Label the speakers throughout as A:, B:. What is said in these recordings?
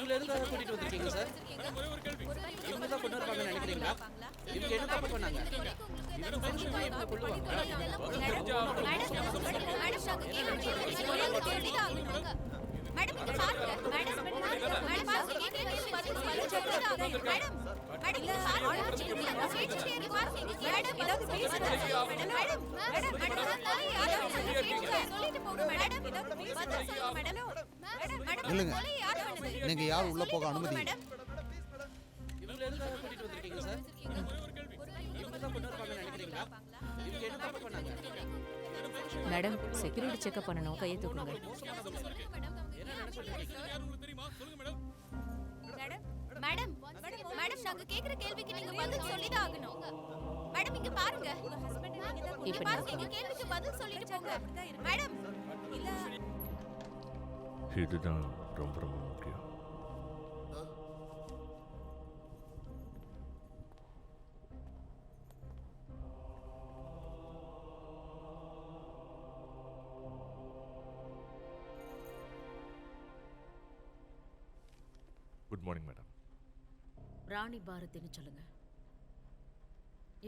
A: இவங்களை எதுக்காக கூட்டிட்டு வந்திருக்கீங்க சார்? இவங்க தான் கொண்டு வருவாங்கன்னு நினைக்கிறீங்களா? இவங்க என்ன தப்பு பண்ணாங்க? மனுஷங்க இவங்க கொள்ளுவாங்க.
B: மேடம் இங்க பாருங்க மேடம் மேடம் பாருங்க மேடம் மேடம் இங்க பாருங்க சேட்சியர் பாருங்க மேடம் ஏதாவது பேசுங்க மேடம் மேடம் மேடம் சொல்லிட்டு போங்க மேடம் ஏதாவது பேசுங்க மேடம் மேடம்
C: இல்லங்க, நீங்க யார் உள்ள போக அனுமதி?
A: இவங்களை எதுக்காக கூட்டிட்டு வந்திருக்கீங்க சார்? இவங்க தான் கொண்டு வருவாங்கன்னு நினைக்கிறீங்களா? இவங்க என்ன தப்பு பண்ணாங்க?
D: மேடம் செக்யூரிட்டி செக்அப் பண்ணணும், கையை தூக்குங்க.
B: மேடம் மேடம் நாங்க கேக்குற கேள்விக்கு நீங்க பதில் சொல்லிதான் ஆகணும். மேடம் இங்க பாருங்க இங்க பாருங்க எங்க கேள்விக்கு பதில் சொல்லிட்டு போங்க மேடம். இல்ல
E: இதுதான் ரொம்ப ரொம்ப முக்கியம். Good morning madam.
D: ராணி பாரதின்னு சொல்லுங்க.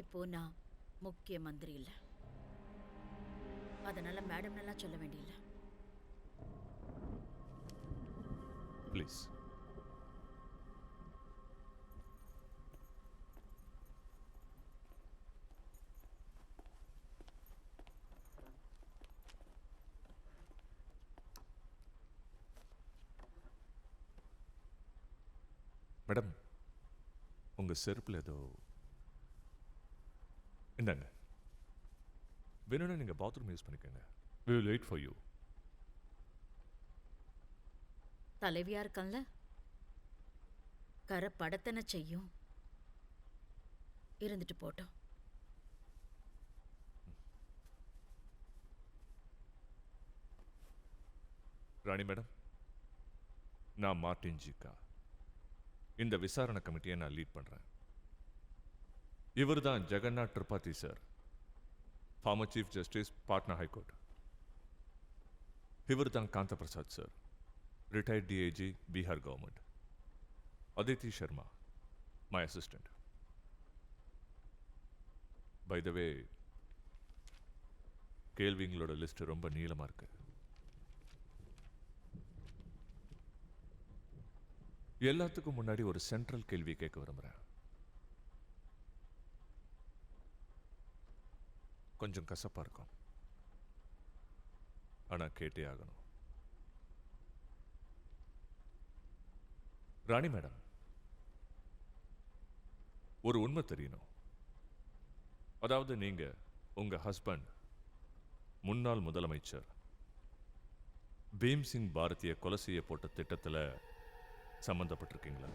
D: இப்போ நான் முக்கிய மந்திரி இல்ல, அதனால மேடம் நல்லா சொல்ல வேண்டியதில்லை.
E: ப்ளீஸ். மேடம், உங்க செருப்புல ஏதோ இந்தாங்க. வேணும்னா நீங்க பாத்ரூம் யூஸ் பண்ணிக்கோங்க. we will wait for you.
D: தலைவியா இருக்கல்ல, கரை படத்தனை செய்யும், இருந்துட்டு போட்டோம்.
E: ராணி மேடம், நான் மார்டின் ஜிகா. இந்த விசாரணை கமிட்டியை நான் லீட் பண்றேன். இவர் தான் Jagannath Tripathi sir, former chief justice, Patna high court. இவர் தான் Kanta Prasad sir, retired DIG, Bihar government. Aditi Sharma, my assistant. By the way, கேள்விங்களோட லிஸ்ட் ரொம்ப நீளமா இருக்கு. எல்லாத்துக்கும் முன்னாடி ஒரு சென்ட்ரல் கேள்வி கேட்க விரும்புறேன். கொஞ்சம் கசப்பா இருக்கும், ஆனா கேட்டே ஆகணும். ராணி மேடம், ஒரு உண்மை தெரியணும். அதாவது நீங்க உங்க ஹஸ்பண்ட் முன்னாள் முதலமைச்சர் பீம்சிங் பாரதியை கொலை செய்ய போட்ட திட்டத்தில் சம்பந்தப்பட்டிருக்கீங்களா?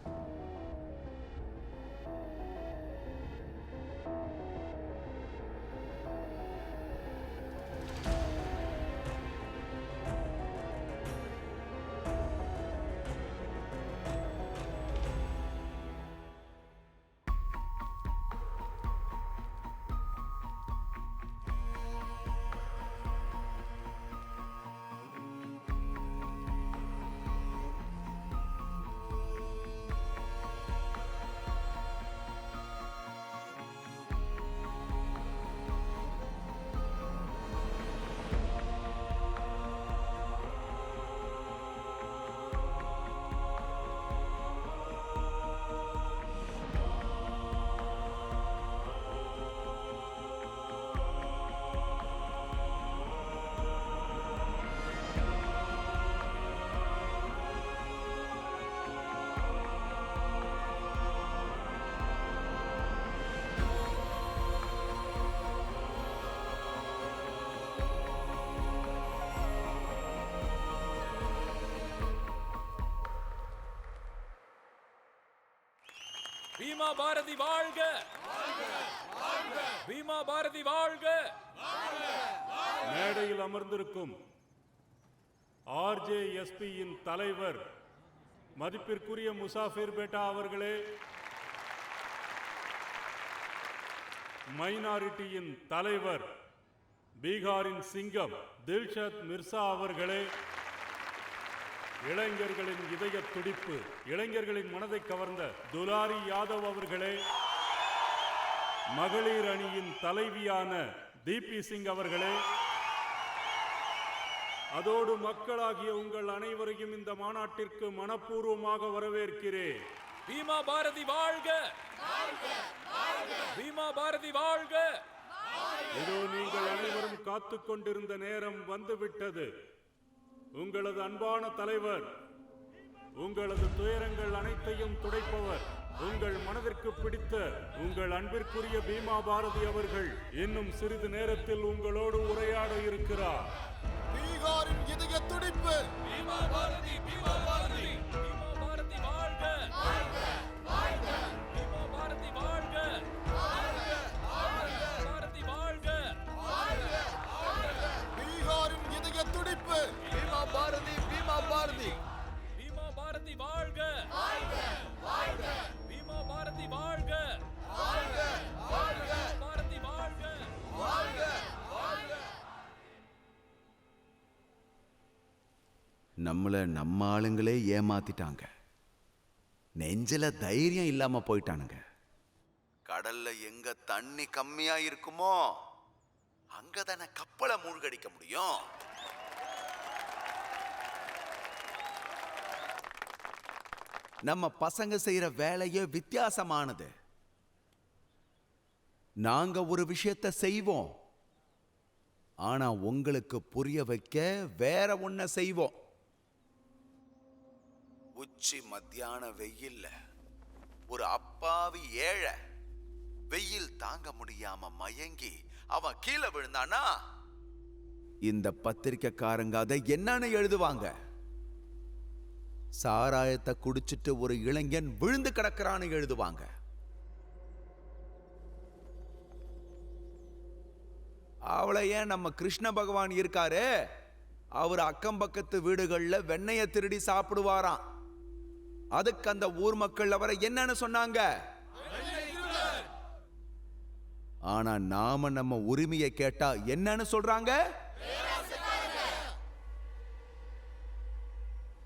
F: பீமா பாரதி வாழ்க! பீமா பாரதி வாழ்க!
G: மேடையில் அமர்ந்திருக்கும் ஆர்ஜேஎஸ்பியின் தலைவர் மதிப்பிற்குரிய முசாஃபிர் பேட்டா அவர்களே, மைனாரிட்டியின் தலைவர் பீகாரின் சிங்கம் தில்ஷத் மிர்சா அவர்களே, இளைஞர்களின் இதய துடிப்பு, இளைஞர்களின் மனதை கவர்ந்த துலாரி யாதவ் அவர்களே, மகளிர் அணியின் தலைவியான தீபி சிங் அவர்களே, அதோடு மக்களாகிய உங்கள் அனைவரையும் இந்த மாநாட்டிற்கு மனப்பூர்வமாக வரவேற்கிறேன்.
F: பீமா பாரதி வாழ்க! பீமா பாரதி வாழ்க!
G: இதோ நீங்கள் அனைவரும் காத்துக் கொண்டிருந்த நேரம் வந்துவிட்டது. உங்களது அன்பான தலைவர், உங்களது துயரங்கள் அனைத்தையும் துடைப்பவர், உங்கள் மனதிற்கு பிடித்த உங்கள் அன்பிற்குரிய பீமா பாரதி அவர்கள் இன்னும் சிறிது நேரத்தில் உங்களோடு உரையாட இருக்கிறார்.
H: பீகாரின் இதய துடிப்பு,
F: பீமா பாரதி! பீமா பாரதி! பீமா பாரதி வாழ்க! பீமா பாரதி வாழ்க! பாரதி வாழ்க!
H: பீகாரின் இதய துடிப்பு, பீமா பாரதி, பீமா பாரதி,
F: பீமா பாரதி வாழ்க! பீமா பாரதி வாழ்க! பாரதி வாழ்க!
I: நம்ம ஆளுங்களே ஏமாத்திட்டாங்க. நெஞ்சில தைரியம் இல்லாம போயிட்டானுங்க. கடல்ல எங்க தண்ணி கம்மியா இருக்குமோ அங்கதானே கப்பலை மூழ்கடிக்க முடியும். நம்ம பசங்க செய்யற வேலையே வித்தியாசமானது. நாங்க ஒரு விஷயத்தை செய்வோம், ஆனா உங்களுக்கு புரிய வைக்க வேற ஒன்ன செய்வோம். உச்சி மத்தியான வெயில்ல ஒரு அப்பாவி ஏழை வெயில் தாங்க முடியாம மயங்கி அவன் கீழே விழுந்தானா இந்த பத்திரிக்கைக்காரங்க அதை என்னன்னு எழுதுவாங்க? சாராயத்தை குடிச்சிட்டு ஒரு இளைஞன் விழுந்து கிடக்கிறான்னு எழுதுவாங்க. அவளை ஏன் நம்ம கிருஷ்ண பகவான் இருக்காரு, அவர் அக்கம் பக்கத்து வீடுகள்ல வெண்ணெய திருடி சாப்பிடுவாராம். அதுக்கு அந்த ஊர் மக்கள் அவரை என்னன்னு சொன்னாங்க? ஆனா நாம நம்ம உரிமையை கேட்டா என்னன்னு சொல்றாங்க?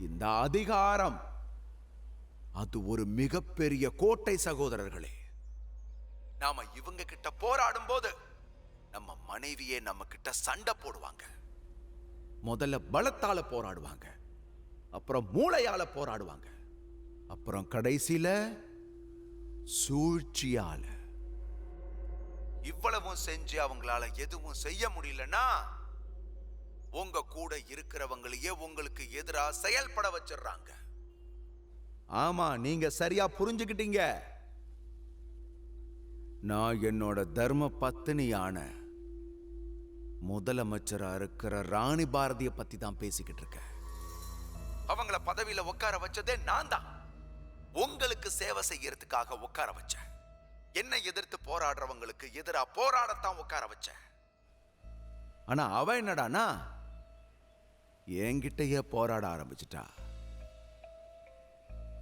I: இந்த அதிகாரம் அது ஒரு மிகப்பெரிய கோட்டை சகோதரர்களே. நாம இவங்க கிட்ட போராடும் போது நம்ம மனைவியே நம்ம கிட்ட சண்டை போடுவாங்க. முதல்ல பலத்தால போராடுவாங்க, அப்புறம் மூளையால போராடுவாங்க, அப்புறம் கடைசியில சூழ்ச்சியால. இவ்வளவும் செஞ்சு அவங்களால எதுவும் செய்ய முடியலன்னா உங்க கூட இருக்கிறவங்களையே உங்களுக்கு எதிரா செயல்பட வச்சிடுறாங்க. ஆமா, நீங்க சரியா புரிஞ்சுக்கிட்டீங்க. நான் என்னோட தர்ம பத்தினியான முதலமைச்சரா இருக்கிற ராணி பாரதிய பத்தி தான் பேசிக்கிட்டு இருக்கேன். அவங்கள பதவியில உட்கார வச்சதே நான் தான். உங்களுக்கு சேவை செய்யறதுக்காக உட்கார வச்சேன். என்னை எதிர்த்து போராடுறவங்களுக்கு எதிரா போராடத்தான் உட்கார வச்சேன். ஆனா அவ என்னடானா என்கிட்டயே போராட ஆரம்பிச்சிட்டா.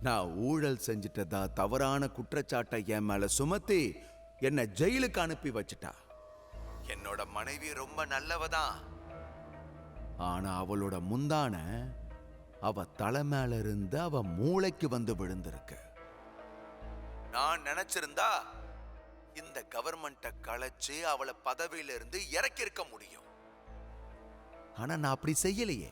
I: நான் ஊழல் செஞ்சிட்டதா தவறான குற்றச்சாட்டை என் மேல சுமத்தி என்னை ஜெயிலுக்கு அனுப்பி வச்சிட்டா. என்னோட மனைவி ரொம்ப நல்லவதான், ஆனா அவளோட முந்தான அவ தலை மேல இருந்து அவ மூளைக்கு வந்து விழுந்திருக்கு. நான் நினைச்சிருந்தா இந்த கவர்மெண்ட்டை கலைச்சு அவளை பதவியில இருந்து இறக்கி இருக்க முடியும். ஆனா நான் அப்படி செய்யலையே.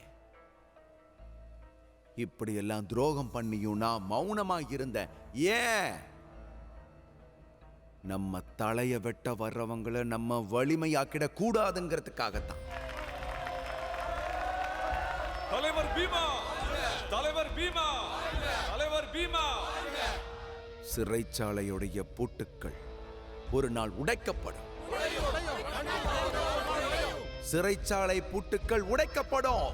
I: இப்படி எல்லாம் துரோகம் பண்ணியும் நான் மௌனமா இருந்தேன். ஏன்? நம்ம தலைய வெட்ட வர்றவங்களை நம்ம வலிமையாக்கிட கூடாதுங்கிறதுக்காகத்தான்.
F: தலைவர் பீமா! தலைவர் பீமா! தலைவர் பீமா!
I: சிறைச்சாலையுடைய பூட்டுக்கள் ஒரு நாள் உடைக்கப்படும். சிறைச்சாலை பூட்டுக்கள் உடைக்கப்படும்.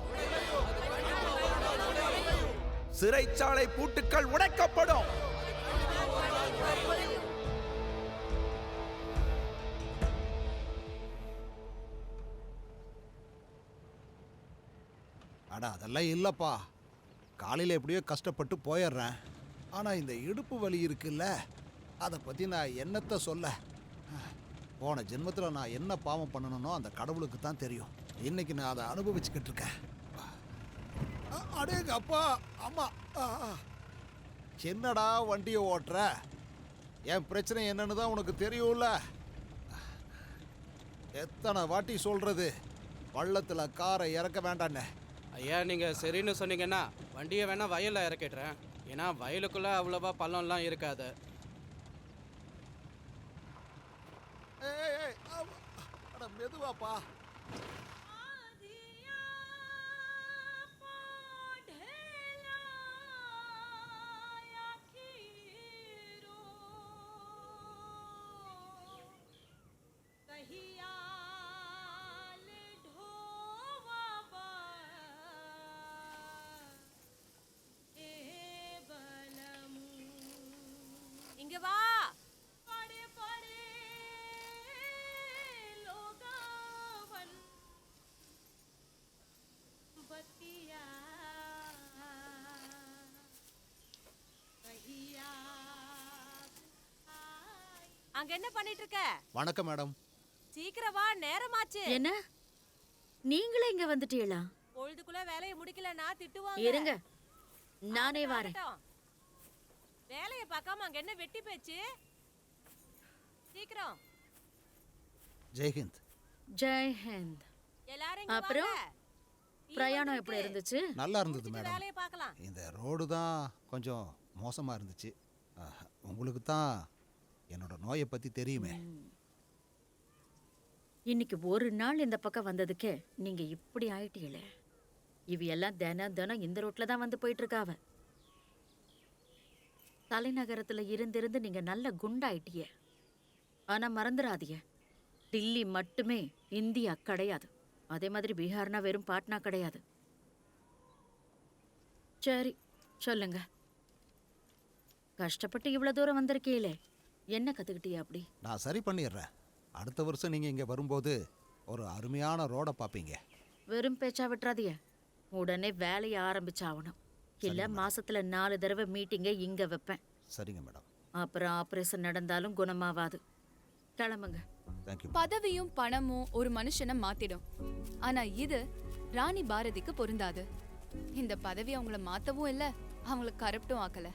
I: சிறைச்சாலை பூட்டுக்கள் உடைக்கப்படும்.
C: அட அதெல்லாம் இல்லைப்பா, காலையில் எப்படியோ கஷ்டப்பட்டு போயிடுறேன். ஆனால் இந்த இடுப்பு வலி இருக்குல்ல, அதை பற்றி நான் என்னத்தை சொல்ல. போன ஜென்மத்தில் நான் என்ன பாவம் பண்ணணும்னோ அந்த கடவுளுக்கு தான் தெரியும். இன்னைக்கு நான் அதை அனுபவிச்சுக்கிட்டு இருக்கேன். அடேங்க அப்பா அம்மா என்னடா வண்டியை ஓட்டுற? என் பிரச்சனை என்னன்னு தான் உனக்கு தெரியும்ல. எத்தனை வாட்டி சொல்றது பள்ளத்துல காரை இறக்க வேண்டான்னு.
A: ஐயா நீங்கள் சரின்னு சொன்னீங்கன்னா வண்டியை வேணால் வயலில் இறக்கிடுறேன். ஏன்னா வயலுக்குள்ளே அவ்வளோவா பள்ளம்லாம் இருக்காது.
C: ஏய், ஏய், அட மெதுவாப்பா.
B: இங்க வா. அங்க என்ன பண்ணிட்டு இருக்க?
C: வணக்கம் மேடம்.
B: சீக்கிரம் வா, நேரமாச்சு.
J: என்ன நீங்களே இங்க வந்துட்டீங்களா?
B: பொழுதுக்குள்ள வேலையை முடிக்கலன்னா திட்டுவாங்க.
J: இருங்க, நானே வரேன்.
B: வேலையை பார்க்காம அங்க என்ன வெட்டி பேச்சு? சீக்கிரம்.
C: ஜெய்ஹிந்த்.
J: ஜெய் ஹிந்த்.
B: எல்லாரும் இங்க
J: அப்புறம்
B: வாங்க.
J: பிரயாணம் எப்படி இருந்துச்சு?
C: நல்லா இருந்தது
B: முடிச்சிட்டு
C: மேடம்.
B: வேலையை பார்க்கலாம்.
C: இந்த ரோடு தான் கொஞ்சம் மோசமா இருந்துச்சு. உங்களுக்கு தான் என்னோட நோயை பத்தி தெரியுமே.
J: இன்னைக்கு ஒரு நாள் இந்த பக்கம் வந்ததுக்கே நீங்க இப்படி ஆயிட்டீங்களே. இவ எல்லாம் தினம் இந்த ரோட்ல தான் வந்து போயிட்டு இருக்காவ. தலைநகரத்துல இருந்திருந்து நீங்க நல்ல குண்டாயிட்டிய. ஆனா மறந்துடாதீங்க, டில்லி மட்டுமே இந்தியா கிடையாது. அதே மாதிரி பீகார்னா வெறும் பாட்னா கிடையாது. சரி சொல்லுங்க, கஷ்டப்பட்டு இவ்வளவு தூரம் வந்திருக்கீங்களே, என்ன கத்துக்கிட்டியா அப்படி?
C: நான் சரி பண்ணிடுறேன். அடுத்த வருஷம் நீங்க இங்க வரும்போது ஒரு அருமையான ரோட பாப்பீங்க.
J: வெறும் பேச்சா விட்டுறாதீங்க, உடனே வேலையை ஆரம்பிச்சாகணும். இல்ல மாசத்துல 4 தடவை மீட்டிங்கை இங்க வைப்பேன்.
C: சரிங்க மேடம்.
J: அப்புறம் ஆபரேஷன் நடந்தாலும் குணமாவாது. கிளம்புங்க.
C: தேங்க்யூ.
K: பதவியும் பணமும் ஒரு மனுஷனை மாத்திடும். ஆனா இது ராணி பாரதிக்கு பொருந்தாது. இந்த பதவி அவங்கள மாத்தவும் இல்ல, அவங்கள கரப்டும் ஆக்கல.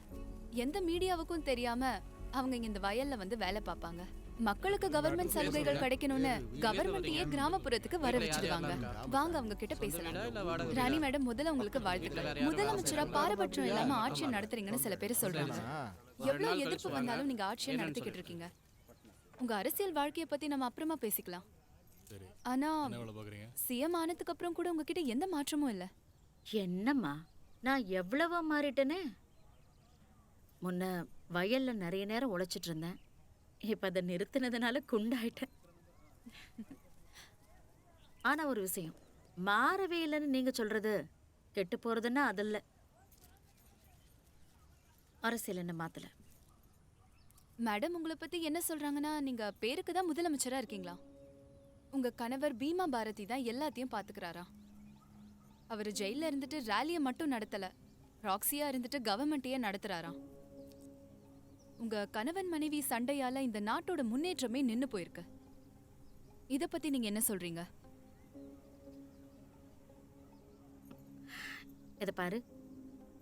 K: எந்த மீடியாவுக்கும் தெரியாம அவங்க இங்க இந்த வயல்ல வந்து வேலை பார்ப்பாங்க. மக்களுக்கு கவர்மெண்ட் சலுகைகள் கிடைக்கணும்னு கவர்மெண்ட்டையே கிராமப்புறத்துக்கு வர வச்சிருவாங்க. வாங்க அவங்க கிட்ட பேசலாம். ராணி மேடம், முதல்ல உங்களுக்கு வாழ்த்துக்கள். முதலமைச்சரா பாரபட்சம் இல்லாம ஆட்சியை நடத்துறீங்கன்னு சில பேர் சொல்றாங்க. எவ்வளவு எதிர்ப்பு வந்தாலும் நீங்க ஆட்சியை நடத்திக்கிட்டு இருக்கீங்க. உங்க அரசியல் வாழ்க்கைய பத்தி நம்ம அப்புறமா பேசிக்கலாம். ஆனா சிஎம் ஆனதுக்கு அப்புறம் கூட உங்ககிட்ட எந்த மாற்றமும் இல்ல.
J: என்னம்மா, நான் எவ்வளவோ மாறிட்டேனே. முன்ன வயல்ல நிறைய நேரம் உழைச்சிட்டு இருந்தேன், இப்ப அதை நிறுத்தினதுனால குண்டாயிட்டேன். ஆனா ஒரு விஷயம், மாறவே இல்லைன்னு நீங்க சொல்றது கெட்டு போறதுன்னா அதில்ல. அரசியல் என்ன மாத்தல.
K: மேடம், உங்களை பத்தி என்ன சொல்றாங்கன்னா நீங்க பேருக்கு தான் முதலமைச்சரா இருக்கீங்களா? உங்க கணவர் பீமா பாரதி தான் எல்லாத்தையும் பாத்துக்கிறாரா? அவர் ஜெயில இருந்துட்டு ரேலியை மட்டும் நடத்தல, ராக்ஸியா இருந்துட்டு கவர்மெண்ட்டையே நடத்துறாராம். உங்க கணவன் மனைவி சண்டையால இந்த நாட்டோட முன்னேற்றமே நின்னு போயிருக்கு. இத பத்தி நீங்க என்ன சொல்றீங்க?
J: இத பாரு,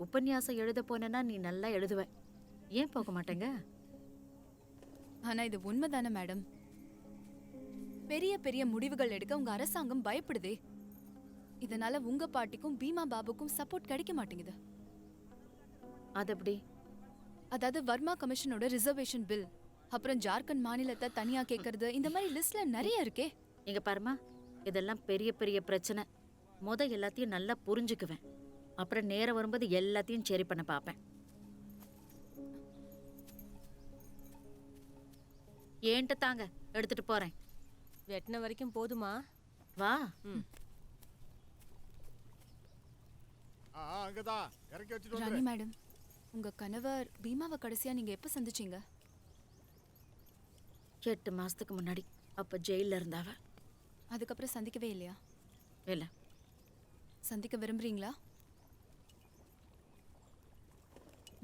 J: உபன்யாசம் எழுத போனேன்னா நீ நல்லா எழுதுவ, ஏன் போக மாட்டேங்க?
K: ஆனா இது உண்மைதானே மேடம்? பெரிய பெரிய முடிவுகள் எடுக்க உங்க அரசாங்கம் பயப்படுதே. இதனால உங்க பாட்டிக்கும் பீமா பாபுக்கும் சப்போர்ட் கிடைக்க மாட்டேங்குது.
J: அது எப்படி?
K: அதாவது வர்மா கமிஷனோட ரிசர்வேஷன் பில், அப்புறம் ஜார்க்கண்ட் மாநிலத்தை தனியா கேட்கறது, இந்த மாதிரி லிஸ்ட்ல நிறைய இருக்கே.
J: இங்க பாருமா, இதெல்லாம் பெரிய பெரிய பிரச்சனை. எல்லாத்தையும் நல்லா புரிஞ்சுக்குவேன், அப்புறம் நேரம் வரும்போது எல்லாத்தையும் சரி பண்ண பாப்பேன். ஏன்ட்ட தாங்க, எடுத்துட்டு போறேன்.
B: வெட்டின வரைக்கும் போதுமா?
J: வா.
H: அங்கதான் இறக்கி வச்சிட்டு
K: ராணி மேடம், உங்க கணவர் பீமாவை கடைசியா நீங்க எப்ப சந்திச்சீங்க?
J: 8 மாசத்துக்கு முன்னாடி. அப்ப ஜெயில இருந்தாவ.
K: அதுக்கப்புறம் சந்திக்கவே இல்லையா?
J: இல்ல.
K: சந்திக்க விரும்புறீங்களா?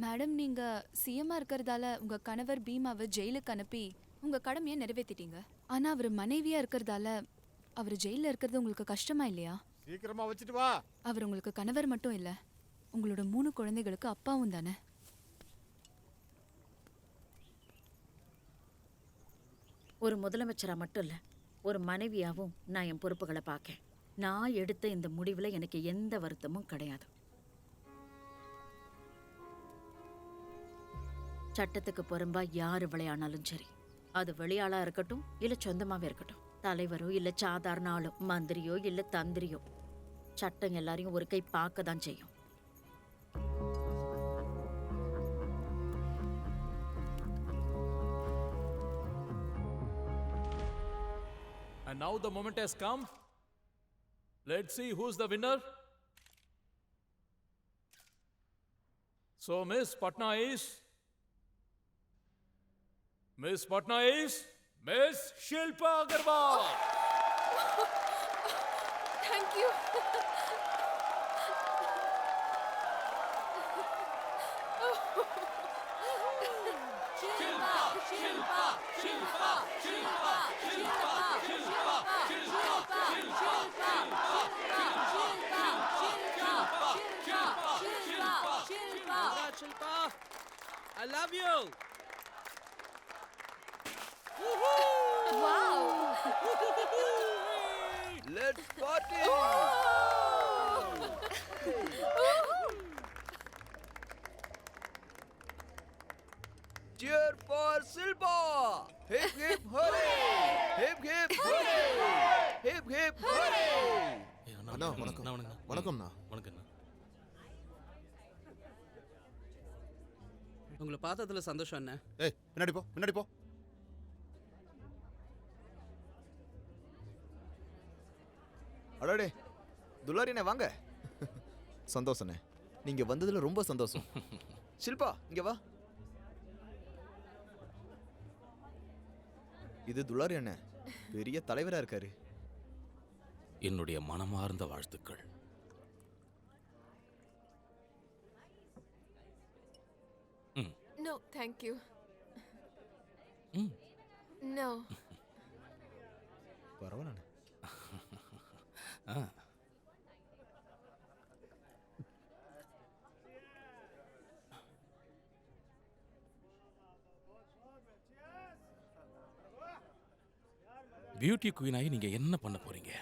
K: மேடம், நீங்க சிஎம்மா இருக்கிறதால உங்க கணவர் பீமாவை ஜெயிலுக்கு அனுப்பி உங்க கடமையை நிறைவேற்றிட்டீங்க. ஆனா அவர் மனைவியா இருக்கிறதால அவர் ஜெயில இருக்கிறது உங்களுக்கு கஷ்டமா இல்லையா?
H: சீக்கிரமா வச்சுட்டு வா.
K: அவர் உங்களுக்கு கணவர் மட்டும் இல்ல, உங்களோட 3 குழந்தைகளுக்கு அப்பாவும் தானே.
J: ஒரு முதலமைச்சரா மட்டும் இல்ல, ஒரு மனைவியாவும் நான் என் பொறுப்புகளை பார்க்கேன். நான் எடுத்த இந்த முடிவுல எனக்கு எந்த வருத்தமும் கிடையாது. சட்டத்துக்கு புறம்பா யாரு விளையாடினாலும் சரி, அது வெளியாளா இருக்கட்டும் இல்ல சொந்தமாவே இருக்கட்டும், தலைவரோ இல்ல சாதாரண ஆளோ, மந்திரியோ இல்ல தந்திரியோ, சட்டம் எல்லாரையும் ஒரு கை பார்க்க தான் செய்யும்.
F: And now the moment has come. Let's see who's the winner. So Miss Patna is Miss Shilpa Agarwal.
K: Thank you.
A: Shilpa, I love you.
K: Wow.
I: Let's party. Cheer for Silpa. Hip hip hooray. Hip hip hooray. Hip hip hooray.
H: அண்ணா வணக்கம். வணக்கம்ண்ணா.
A: உங்களை பார்த்ததுல சந்தோஷம் அண்ணே.
H: ஏய் பின்னாடி போ, பின்னாடி போ.
L: அடடே துலாரிண்ணே வாங்க. சந்தோஷண்ணே, நீங்க வந்ததுல ரொம்ப சந்தோஷம். ஷில்பா இங்க வா. இது துலாரி அண்ணே, பெரிய தலைவரா இருக்காரு.
F: என்னுடைய மனமார்ந்த வாழ்த்துக்கள்.
K: No, thank you. No.
L: பரவாயில்ல.
F: பியூட்டி குயின் ஆகி நீங்க என்ன பண்ண போறீங்க?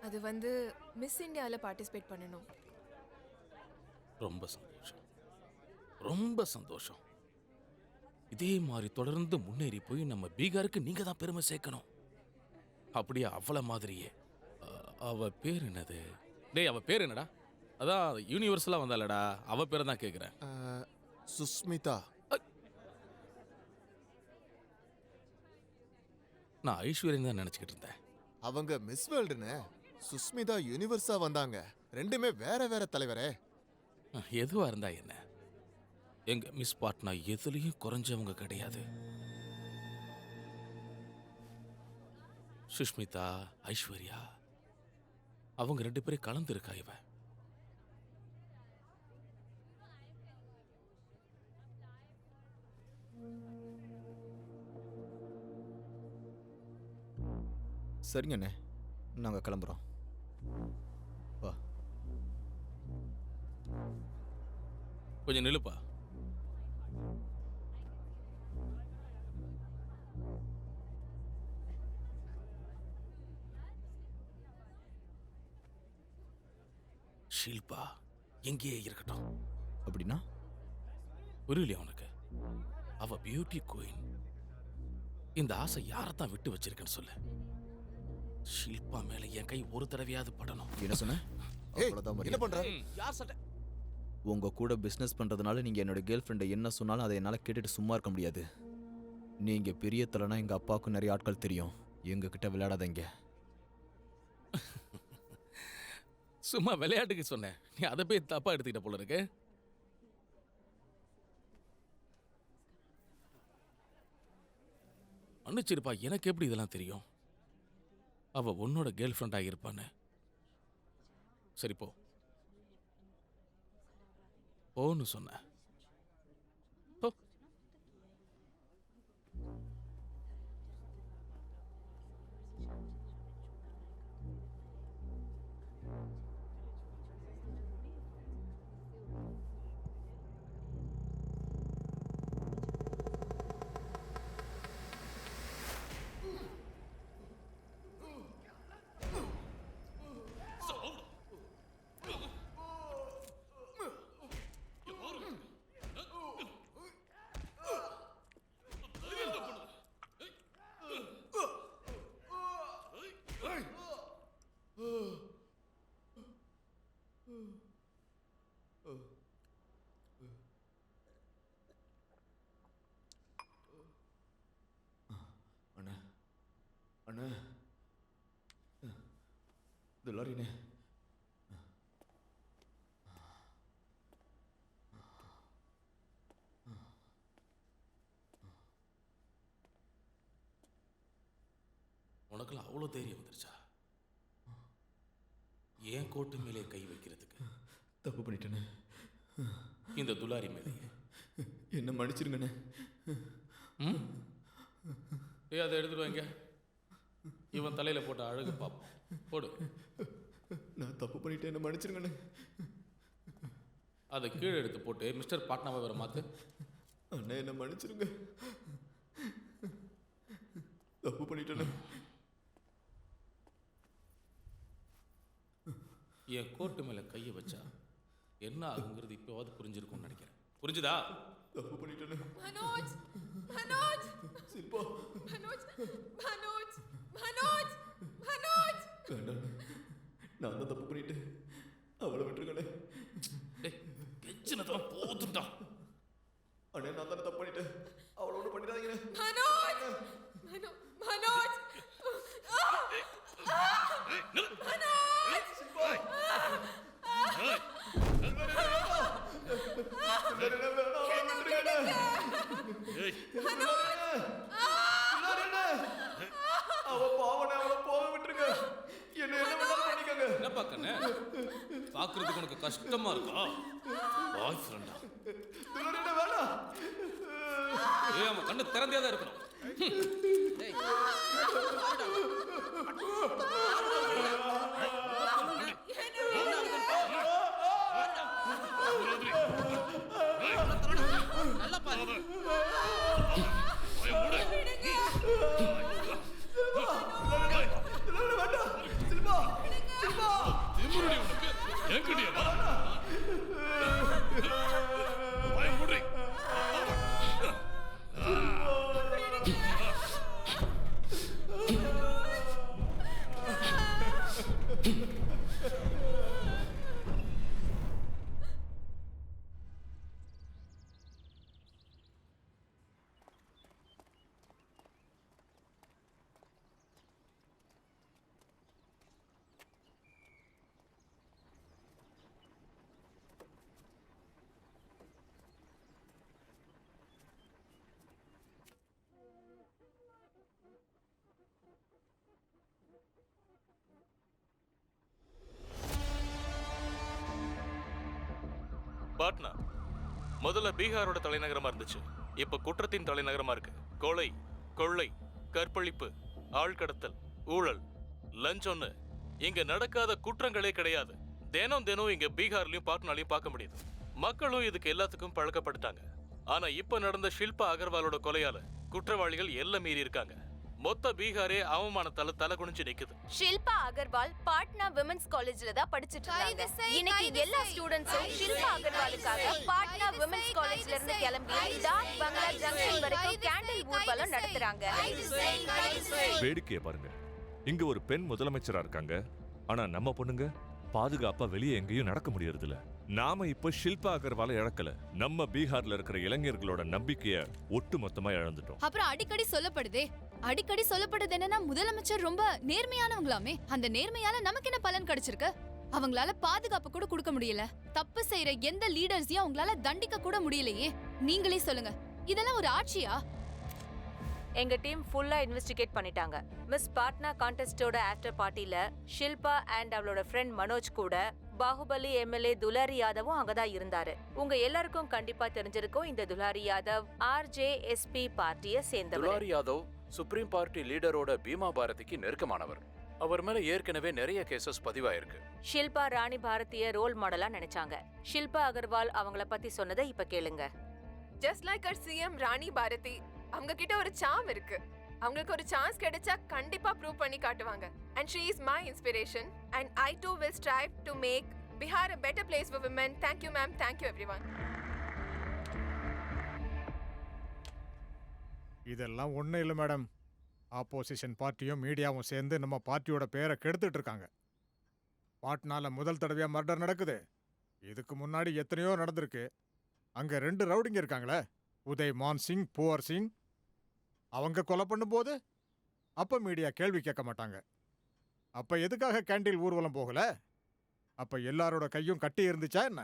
K: அது வந்து மிஸ் இந்தியால பார்ட்டிசிபேட் பண்ணணும்.
F: ரொம்ப சந்தோஷம், ரொம்ப சந்தோஷம். இதே மாதிரி தொடர்ந்து முன்னேறி போய் நம்ம பீகாருக்கு நீங்க தான் பெருமை சேர்க்கணும். அப்படியே அவள மாதிரியே. அவ பேர் என்னது? டேய் அவ பேர் என்னடா? அதான் யூனிவர்சலா வந்தாலடா, அவ பேரை தான் கேட்குறேன்.
H: சுஸ்மிதா.
F: நான் ஐஸ்வர்யன் தான் நினச்சிக்கிட்டு இருந்தேன்.
H: அவங்க மிஸ் வேர்ல்டுன்னு சுஸ்மிதா யூனிவர்ஸா வந்தாங்க. ரெண்டுமே வேற வேற தலைவரே.
F: எதுவா இருந்தா என்ன, எங்க மிஸ் பாட்னா எதுலயும் குறைஞ்சவங்க கிடையாது. சுஷ்மிதா, ஐஸ்வர்யா அவங்க 2 பேரும் கலந்து இருக்கா இவ.
L: சரிங்க அண்ணே, நாங்க கிளம்புறோம். வா.
F: கொஞ்சம் நிலுப்பா. ஷில்பா எங்கேயே இருக்கட்டும்.
L: அப்படின்னா
F: புரியலையா உனக்கு? அவ பியூட்டி குயின். இந்த ஆசை யாரைத்தான் விட்டு வச்சிருக்கேன்னு சொல்லு. ஷில்பா மேல என் கை ஒரு தடவையாவது படணும்.
L: என்ன சொன்ன?
H: என்ன பண்ற?
A: யார் சட்டை?
L: உங்க கூட பிசினஸ் பண்றதுனால நீங்க என்னோட கேர்ள் ஃப்ரெண்டை என்ன சொன்னாலும் அதை என்னால கேட்டுட்டு சும்மா இருக்க முடியாது. நீங்க பெரிய தலைனா எங்க அப்பாவுக்கும் நிறைய ஆட்கள் தெரியும். எங்க கிட்ட விளையாடாதீங்க.
F: சும்மா விளையாட்டுக்கு சொன்னேன், நீ அதை போய் தப்பா எடுத்துக்கிட்ட போல இருக்கு. மன்னிச்சிருப்பா, எனக்கு எப்படி இதெல்லாம் தெரியும்? அவ உன்னோட கேர்ள் ஃப்ரெண்டாக இருப்பான்னு. சரி போ, போன்னு சொன்ன. போ.
L: அண்ணா துலாரினே
F: உனக்குலாம் அவ்வளோ தைரியம் வந்துருச்சா ஏன் கோட்டு மேலே கை வைக்கிறதுக்கு?
L: தப்பு பண்ணிட்டேண்ணே.
F: இந்த துலாரி மேலே
L: என்ன மன்னிச்சிருங்கண்ணே.
F: அதை எடுத்துட்டு வாங்க. இவன் தலையில் போட்ட அழகு பார்ப்போம். போடு.
L: நான் தப்பு பண்ணிட்டேன், என்ன மன்னிச்சிருங்கண்ணே.
F: அதை கீழே எடுத்து போட்டு மிஸ்டர் பாட்னாவை வேற மாத்து.
L: அண்ணா என்ன மன்னிச்சிருங்க, தப்பு பண்ணிட்டேண்ணே.
F: என் கோட்டு மேலே கையை வச்சா என்ன ஆகுங்கிறது இப்போவாது புரிஞ்சிருக்கும்னு நினைக்கிறேன். புரிஞ்சுதா?
L: தப்பு பண்ணிட்டேண்ணே.
B: மனோஜ் மனோஜ்
L: சில்பா
B: மனோஜ் மனோஜ் மனோஜ் மனோஜ்
L: வேண்டாண்ணே, நான் தான் தப்பு பண்ணிட்டேன், அவளை விட்டுருக்கண்ணே.
F: கெச்சினதெல்லாம் போதுண்டா.
L: அண்ணே நான் தானே தப்பு பண்ணிட்டேன், அவளை ஒன்றும் பண்ணிடாதீங்க.
B: மனோஜ் மனோஜ்
F: பாக்குறதுக்கு உனக்கு கஷ்டமா இருக்கா? பாய் ஃப்ரெண்டா? ஏய், அவன் கண்ணு திறந்தே தான் இருக்கணும்.
A: நல்லா பாரு.
F: பாட்னா முதல்ல பீகாரோட தலைநகரமா இருந்துச்சு. இப்ப குற்றத்தின் தலைநகரமா இருக்கு. கொலை, கொள்ளை, கற்பழிப்பு, ஆழ்கடத்தல், ஊழல், லஞ்சம்னு இங்க நடக்காத குற்றங்களே கிடையாது. தினம் தினம் இங்க பீகார்லயும் பாட்னாலையும் பார்க்க முடியுது. மக்களும் இதுக்கு எல்லாத்துக்கும் பழக்கப்பட்டுட்டாங்க. ஆனா இப்ப நடந்த ஷில்பா அகர்வாலோட கொலையால குற்றவாளிகள் எல்லாம் மீறி இருக்காங்க. மொத்த பீகாரே அவமானத்தால தலை குனிஞ்சு நிக்குது.
B: ஷில்பா அகர்வால் பாட்னா விமென்ஸ் காலேஜ்ல தான் படிச்சிட்டு இருக்காங்க. இன்னைக்கு எல்லா ஸ்டூடண்ட்ஸும் ஷில்பா அகர்வாலுக்காக பாட்னா விமென்ஸ் காலேஜ்ல இருந்து கிளம்பி டாக் பங்களா ஜங்ஷன் வரைக்கும் கேண்டில் ஊர்வலம் நடத்துறாங்க.
E: வேடிக்கையை பாருங்க, இங்க ஒரு பெண் முதலமைச்சரா இருக்காங்க, ஆனா நம்ம பொண்ணுங்க பாதுகாப்பா வெளியே எங்கேயும் நடக்க முடியறது இல்ல. நாம இப்ப ஷில்பா அகர்வாலை இழக்கல, நம்ம பீகார்ல இருக்கிற இளைஞர்களோட நம்பிக்கைய ஒட்டு மொத்தமா இழந்துட்டோம்.
K: அப்புறம் அடிக்கடி சொல்லப்படுது என்னன்னா முதலமைச்சர் ரொம்ப நேர்மையானவங்களாமே. அந்த நேர்மையால நமக்கு என்ன பலன் கிடைச்சிருக்கு? அவங்களால பாதுகாப்பு கூட கொடுக்க முடியல. தப்பு செய்யற எந்த லீடர்ஸையும் அவங்களால தண்டிக்க கூட முடியலையே. நீங்களே சொல்லுங்க, இதெல்லாம் ஒரு ஆட்சியா?
D: எங்க டீம் ஃபுல்லா இன்வெஸ்டிகேட் பண்ணிட்டாங்க. மிஸ் பாட்னா கான்டெஸ்டோட ஆஃப்டர் பார்ட்டில ஷில்பா அண்ட் அவளோட ஃப்ரெண்ட் மனோஜ் கூட பாகுபலி எம்எல்ஏ துலாரி யாதவும் அங்கதான் இருந்தாரு. உங்க எல்லாருக்கும் கண்டிப்பா தெரிஞ்சிருக்கும், இந்த துலாரி யாதவ் RJSP பார்ட்டியை சேர்ந்தவர்.
M: துலாரி யாதவ் சுப்ரீம் பார்ட்டி லீடரோட பீமா பாரதிக்கு நெருக்கமானவர். அவர் மேல ஏற்கனவே நிறைய கேசஸ் பதிவாயிருக்கு.
D: ஷில்பா ராணி பாரதிய ரோல் மாடலா நினைச்சாங்க. ஷில்பா அகர்வால் அவங்கள பத்தி சொன்னதை இப்ப கேளுங்க.
B: Just like our CM ராணி பாரதி, அவங்க கிட்ட ஒரு சாம் இருக்கு. அவங்களுக்கு ஒரு சான்ஸ் கிடைச்சா கண்டிப்பா ப்ரூவ் பண்ணி காட்டுவாங்க. And she is my inspiration and I too will strive to make Bihar a better place for women. Thank you ma'am, thank you everyone.
N: இதெல்லாம் ஒன்றும் இல்லை மேடம். ஆப்போசிஷன் பார்ட்டியும் மீடியாவும் சேர்ந்து நம்ம பார்ட்டியோட பேரை கெடுத்துட்டு இருக்காங்க. பாட்னால முதல் தடவையாக மர்டர் நடக்குது. இதுக்கு முன்னாடி எத்தனையோ நடந்திருக்கு. அங்கே 2 ரவுடிங்க இருக்காங்களே, உதய் மான் சிங், பூவர் சிங். அவங்க கொலை பண்ணும்போது அப்ப மீடியா கேள்வி கேட்க மாட்டாங்க. அப்ப எதுக்காக கேண்டீன் ஊர்வலம் போகல? அப்ப எல்லாரோட கையும் கட்டி இருந்துச்சா என்ன?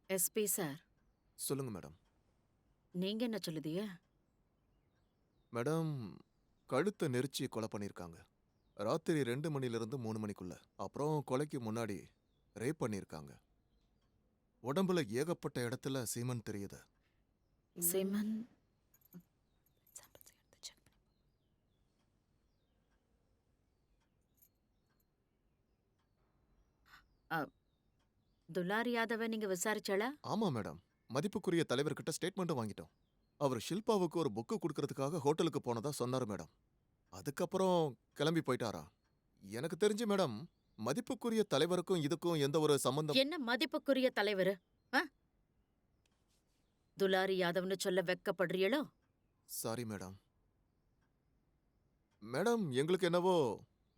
J: எஸ்பி சார்,
H: சொல்லுங்க மேடம்.
J: நீங்க என்ன சொல்லுதீங்க?
H: மேடம், கழுத்தை நெரிச்சு கொலை பண்ணியிருக்காங்க. ராத்திரி 2 மணிலிருந்து 3 மணிக்குள்ள. அப்புறம் கொலைக்கு முன்னாடி ரேப் பண்ணியிருக்காங்க. உடம்புல ஏகப்பட்ட இடத்துல சீமன் தெரியுது.
J: சிமன் துலாரி யாதவ நீங்க விசாரிச்சாளா?
H: ஆமா மேடம், மதிப்புக்குரிய தலைவர்கிட்ட ஸ்டேட்மெண்ட்டும் வாங்கிட்டோம். அவர் ஷில்பாவுக்கு ஒரு புக்கு கொடுக்கறதுக்காக ஹோட்டலுக்கு போனதா சொன்னாரு மேடம். அதுக்கப்புறம் கிளம்பி போயிட்டாரா? எனக்கு தெரிஞ்சு மேடம், மதிப்புக்குரிய தலைவருக்கும் இதுக்கும் எந்த ஒரு சம்பந்தம்.
J: என்ன மதிப்புக்குரிய தலைவர்? துலாரி யாதவ்னு சொல்ல வெக்கப்படுறீங்களோ?
H: Sorry madam. மேடம், எங்களுக்கு என்னவோ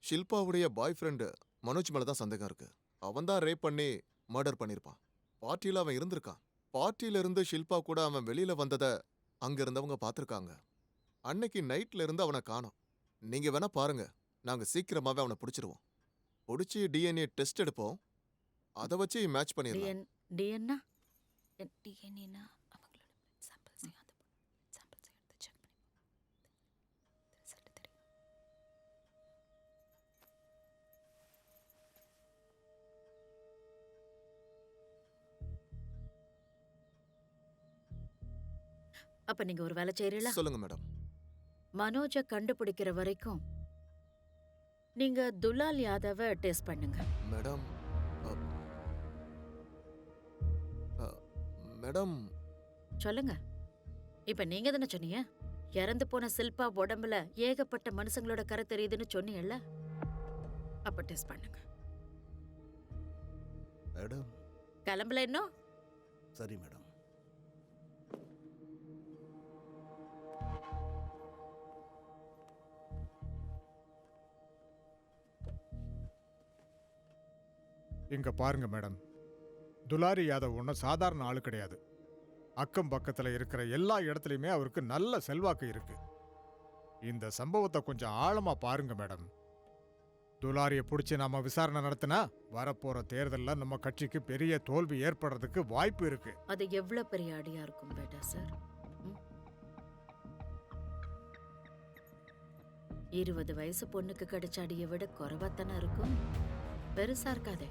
H: ஷில்பாவுடைய பாய் ஃப்ரெண்டு மனோஜ் மேல தான் சந்தேகம் இருக்கு. அவன் தான் ரேப் பண்ணி மர்டர் பண்ணிருப்பான். பார்ட்டியில அவன் இருந்திருக்கான். பார்ட்டியில இருந்து ஷில்பா கூட அவன் வெளியில வந்ததை அங்க இருந்தவங்க பார்த்திருக்காங்க. அன்னைக்கு நைட்ல இருந்து அவனை காணோம். நீங்க வேணா பாருங்க, நாங்க சீக்கிரமாவே அவனை பிடிச்சிருவோம். பிடிச்சி டிஎன்ஏ டெஸ்ட் எடுப்போம். அதை வச்சு மேட்ச் பண்ணிடலாம்.
J: டிஎன்ஏ அப்ப நீங்க ஒரு வேலை செய்யறீங்களா?
H: சொல்லுங்க மேடம்.
J: மனோஜ கண்டுபிடிக்கிற வரைக்கும் நீங்க துலால் யாதவ டெஸ்ட் பண்ணுங்க.
H: மேடம், மேடம்
J: சொல்லுங்க. இப்ப நீங்க தானே சொன்னீங்க, இறந்து போன சில்பா உடம்புல ஏகப்பட்ட மனுஷங்களோட கரை தெரியுதுன்னு சொன்னீங்கல்ல? அப்ப டெஸ்ட் பண்ணுங்க.
C: மேடம்.
J: கிளம்பல இன்னும்?
C: சரி மேடம்.
N: இங்க பாருங்க மேடம், துலாரி யாதவ் ஒன்றும் சாதாரண ஆளு கிடையாது. அக்கம் பக்கத்தில் இருக்கிற எல்லா இடத்துலையுமே அவருக்கு நல்ல செல்வாக்கு இருக்கு. இந்த சம்பவத்தை கொஞ்சம் ஆழமா பாருங்க மேடம். துலாரியை பிடிச்சி நாம விசாரணை நடத்தினா வரப்போற தேர்தலில் நம்ம கட்சிக்கு பெரிய தோல்வி ஏற்படுறதுக்கு வாய்ப்பு இருக்கு.
J: அது எவ்வளவு பெரிய அடியா இருக்கும் பேட்டா சார்? 20 வயசு பொண்ணுக்கு கிடைச்ச அடியை விட குறைவாத்தானே இருக்கும். பெருசா இருக்காதே.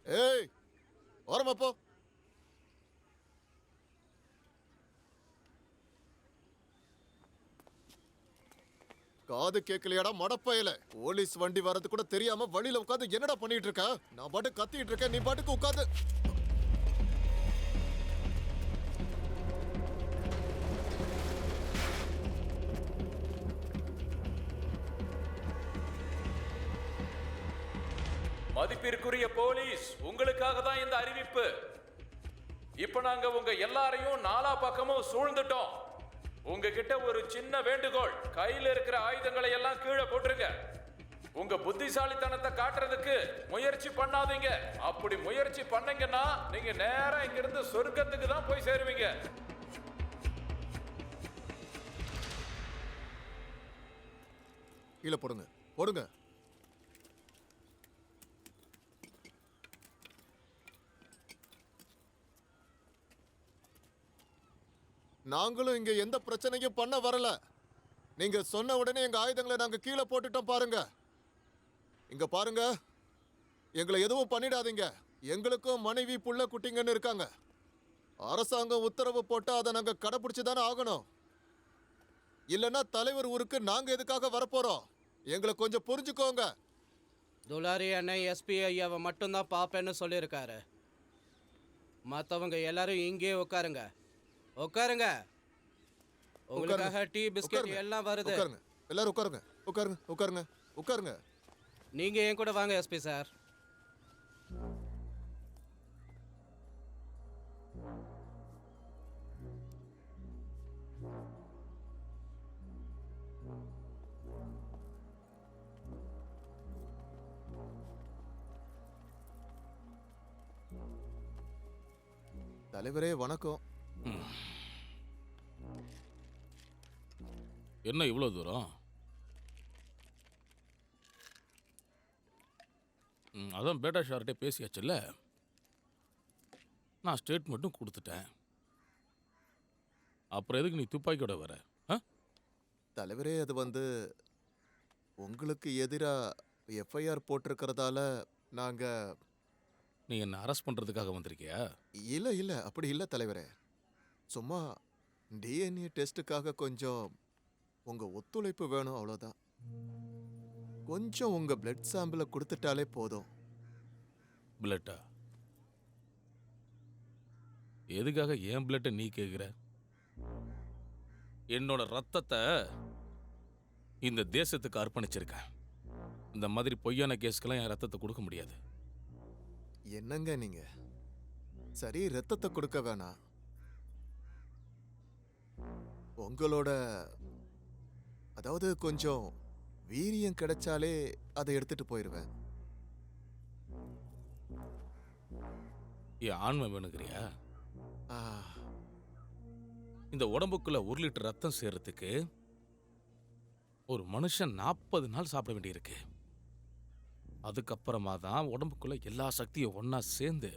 H: ஏய், ஓரமா போ. காது கேட்கலையாடா மடப்பையில? போலீஸ் வண்டி வரது கூட தெரியாம வழியில உட்காந்து என்னடா பண்ணிட்டு இருக்க? நான் பாட்டு கத்திட்டு இருக்கேன், நீ பாட்டுக்கு உட்காந்து.
M: மதிப்பிற்குரிய போலீஸ், உங்களுக்காக தான் இந்த அறிவிப்பு. இப்ப நாங்க உங்க எல்லாரையும் நாலா பக்கமும் சூழ்ந்துட்டோம். உங்ககிட்ட ஒரு சின்ன வேண்டுகோள், கையில இருக்கிற ஆயுதங்களை எல்லாம் கீழே போட்டுருங்க. உங்க புத்திசாலித்தனத்தை காட்டுறதுக்கு முயற்சி பண்ணாதீங்க. அப்படி முயற்சி பண்ணீங்கன்னா நீங்க நேரா இங்க இருந்து சொர்க்கத்துக்கு தான் போய் சேருவீங்க.
H: கீழே போடுங்க, போடுங்க. நாங்களும் இங்க எந்த பிரச்சனையும் பண்ண வரல. நீங்க சொன்ன உடனே எங்க ஆயுதங்களை நாங்க கீழே போட்டுட்டோம். பாருங்க, இங்க பாருங்க. எங்களை எதுவும் பண்ணிடாதீங்க. எங்களுக்கும் மனைவி புள்ள குட்டிங்கன்னு இருக்காங்க. அரசாங்கம் உத்தரவு போட்டா அதை நாங்க கடைபிடிச்சுதானே ஆகணும். இல்லைன்னா தலைவர் ஊருக்கு நாங்க எதுக்காக வரப்போறோம்? எங்களை கொஞ்சம் புரிஞ்சுக்கோங்க.
A: துலாரி அண்ணன் எஸ்பி ஐயாவை மட்டும்தான் பார்ப்பேன்னு சொல்லியிருக்காரு. மற்றவங்க எல்லாரும் இங்கே உட்காருங்க, உட்காருங்க. உங்களுக்காக டீ பிஸ்கட் எல்லாம் வருது.
H: உட்காருங்க, எல்லாரும் உட்காருங்க, உட்காருங்க, உட்காருங்க, உட்காருங்க.
A: நீங்கள் என் கூட வாங்க எஸ்பி சார்.
H: தலைவரே வணக்கம்.
F: என்ன இவ்வளோ தூரம்? அதான் பேட்டா ஷார்ட்டே பேசியாச்சுல்ல, நான் ஸ்டேட்மெண்ட்டும் கொடுத்துட்டேன். அப்புறம் எதுக்கு நீ துப்பாக்கியோட வர?
H: தலைவரே அது உங்களுக்கு எதிராக எஃப்ஐஆர் போட்டிருக்கிறதால நாங்கள்.
F: நீ என்ன அரெஸ்ட் பண்ணுறதுக்காக வந்திருக்கியா?
H: இல்லை இல்லை, அப்படி இல்லை தலைவரே. சும்மா டிஎன்ஏ டெஸ்ட்டுக்காக கொஞ்சம் உங்கள் ஒத்துழைப்பு வேணும், அவ்வளோதான். கொஞ்சம் உங்கள் பிளட் சாம்பிளை கொடுத்துட்டாலே போதும்.
F: பிளட்டா? எதுக்காக என் பிளட்டை நீ கேட்குற? என்னோட ரத்தத்தை இந்த தேசத்துக்கு அர்ப்பணிச்சிருக்கேன். இந்த மாதிரி பொய்யான கேஸ்க்கெல்லாம் என் ரத்தத்தை கொடுக்க முடியாது.
H: என்னங்க நீங்க? சரி, ரத்தத்தை கொடுக்க வேணாம். உங்களோட அதாவது கொஞ்சம் வீரியம் கிடைச்சாலே அதை எடுத்துட்டு போயிடுவேன்.
F: என் ஆன்மை வேணுங்கிறியா? இந்த உடம்புக்குள்ள 1 லிட்டர் ரத்தம் சேர்றதுக்கு ஒரு மனுஷன் 40 நாள் சாப்பிட வேண்டியிருக்கு. அதுக்கப்புறமா தான் உடம்புக்குள்ள எல்லா சக்தியும் ஒன்னா சேர்ந்து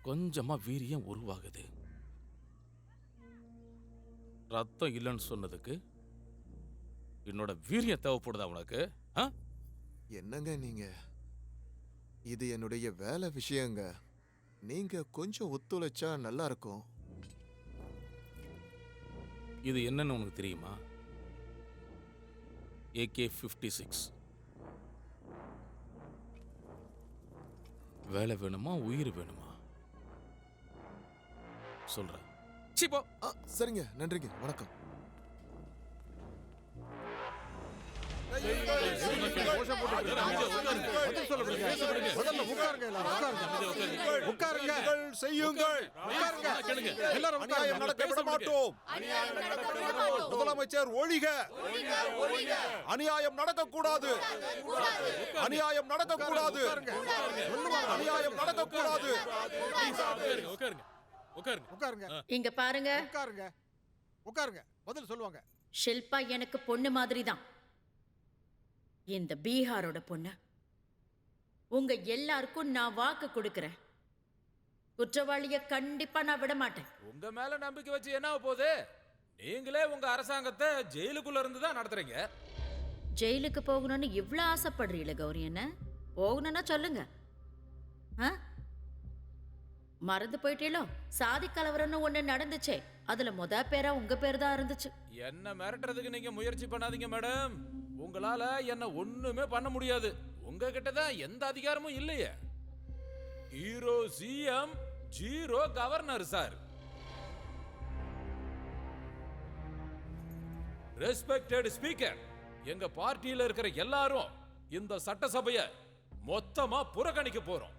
F: கொஞ்சமா வீரியம் உருவாகுது. ரத்தம் இல்லைன்னு சொன்னதுக்கு என்னோட வீரியம் தேவைப்படுதா உனக்கு?
H: என்னங்க நீங்க? இது என்னுடைய வேலை விஷயங்க. நீங்க கொஞ்சம் ஒத்துழைச்சா நல்லா இருக்கும்.
F: இது என்னன்னு உனக்கு தெரியுமா? AK-56. வேலை வேணுமா, உயிர் வேணுமா? சொல்றேன்.
H: சரிங்க, நன்றிங்க, வணக்கம்.
C: முதலமைச்சர் ஒழிக! அநியாயம் நடக்கக்கூடாது! அநியாயம் நடக்கக்கூடாது! அநியாயம் நடக்கக்கூடாது!
J: இங்க பாருங்க,
N: உட்காருங்க, பதில் சொல்லுவாங்க.
J: ஷில்பா எனக்கு பொண்ணு மாதிரி தான். இந்த பீகாரோட பொண்ணு. உங்க எல்லாருக்கும் நான் வாக்கு கொடுக்கிறேன். குற்றவாளிய கண்டிப்பா நான் விட மாட்டேன்.
M: உங்க மேல நம்பிக்கை வச்சு என்ன போகுது? நீங்களே உங்க அரசாங்கத்தை ஜெயிலுக்குள்ள இருந்து தான் நடத்துறீங்க.
J: ஜெயிலுக்கு போகணும்னு இவ்ளோ ஆசைப்படுறீல கௌரி? என்ன போகணும்னா சொல்லுங்க. மறந்து போயிட்டீங்களோ? சாதி கலவரம்னு ஒண்ணு நடந்துச்சே, அதுல பேரா உங்க பேர் தான் இருந்துச்சு.
M: என்ன மிரட்டுறதுக்கு நீங்க முயற்சி பண்ணாதீங்க மேடம். உங்களால என்ன ஒண்ணுமே பண்ண முடியாது. உங்ககிட்ட தான் எந்த அதிகாரமும் இல்லையே. Hero CM, zero governor sir. Respected speaker, எங்க பார்ட்டியில இருக்கிற எல்லாரும் இந்த சட்டசபையை மொத்தமா புறக்கணிக்க போறோம்.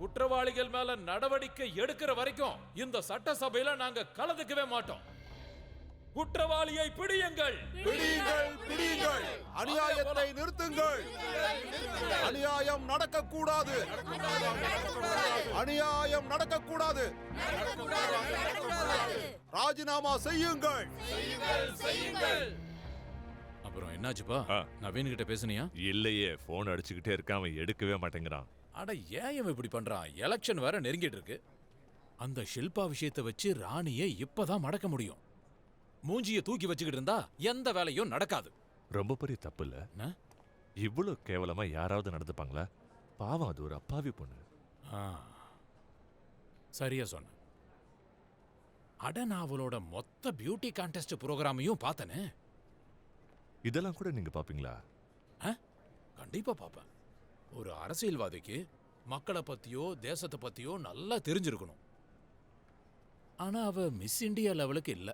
M: குற்றவாளிகள் மேல நடவடிக்கை எடுக்கிற வரைக்கும் இந்த சட்டசபையில நாங்க கலந்துக்கவே மாட்டோம். குற்றவாளியை பிடியுங்கள்!
C: பிடியுங்கள்! பிடியுங்கள்! அநியாயத்தை நிறுத்துங்கள்! அநியாயம் நடக்கக்கூடாது! அநியாயம் நடக்கக்கூடாது! ராஜினாமா செய்யுங்கள்!
F: அப்புறம் என்னாச்சுப்பா? நவீன் கிட்ட பேசுனியா?
E: இல்லையே, போன் அடிச்சுக்கிட்டே இருக்கான், அவன் எடுக்கவே மாட்டேங்கிறான்.
F: அட ஏன் இவன் இப்படி பண்றான்? எலெக்ஷன் வேற நெருங்கிட்டு இருக்கு. அந்த ஷில்பா விஷயத்தை வச்சு ராணியை இப்பதான் மடக்க முடியும். மூஞ்சியை தூக்கி வச்சுக்கிட்டு இருந்தா எந்த வேலையும் நடக்காது.
E: ரொம்ப பெரிய தப்பு இல்ல? இவ்வளவு கேவலமா யாராவது நடந்துப்பாங்களா? பாவம், அது ஒரு அப்பாவி பொண்ணு.
F: சரியா சொன்ன. அட நான் அவளோட மொத்த பியூட்டி கான்டெஸ்ட் ப்ரோக்ராமையும் பார்த்தனே.
E: இதெல்லாம் கூட நீங்க பாப்பீங்களா?
F: கண்டிப்பா பாப்பேன். ஒரு அரசியல்வாதிக்கு மக்களை பத்தியோ தேசத்தை பத்தியோ நல்லா தெரிஞ்சிருக்கணும். ஆனா அவ மிஸ் இந்தியா லெவலுக்கு இல்ல.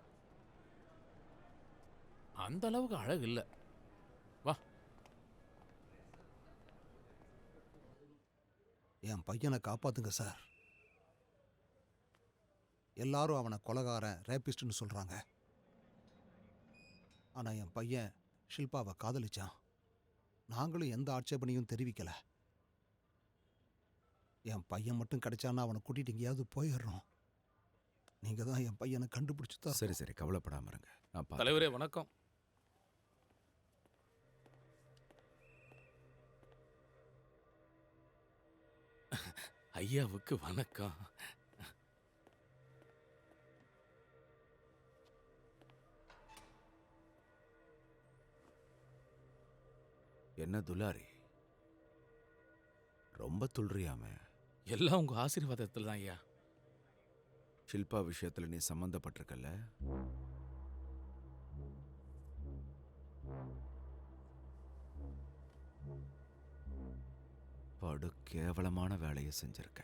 F: அந்த அளவுக்கு அழகு இல்ல. வா
C: என் பையனை காப்பாத்துங்க சார். எல்லாரும் அவனை கொலைகாரன் ரேபிஸ்ட்னு சொல்றாங்க. ஆனா என் பையன் ஷில்பாவை காதலிச்சான். நாங்களும் எந்த ஆட்சேபனையும் தெரிவிக்கல. என் பையன் மட்டும் கிடைச்சான்னா அவனை கூட்டிட்டு எங்கேயாவது போயிடுறோம். நீங்க தான் என் பையனை கண்டுபிடிச்சு தான்.
I: சரி சரி, கவலைப்படாம இருங்க.
F: தலைவரே வணக்கம். ஐயாவுக்கு வணக்கம்.
I: என்ன துலாரி, ரொம்ப துள்றியாம?
F: எல்லாம் உங்க ஆசீர்வாதத்தில் தான் ஐயா.
I: ஷில்பா விஷயத்துல நீ சம்பந்தப்பட்டிருக்கல? படு கேவலமான வேலையை செஞ்சிருக்க.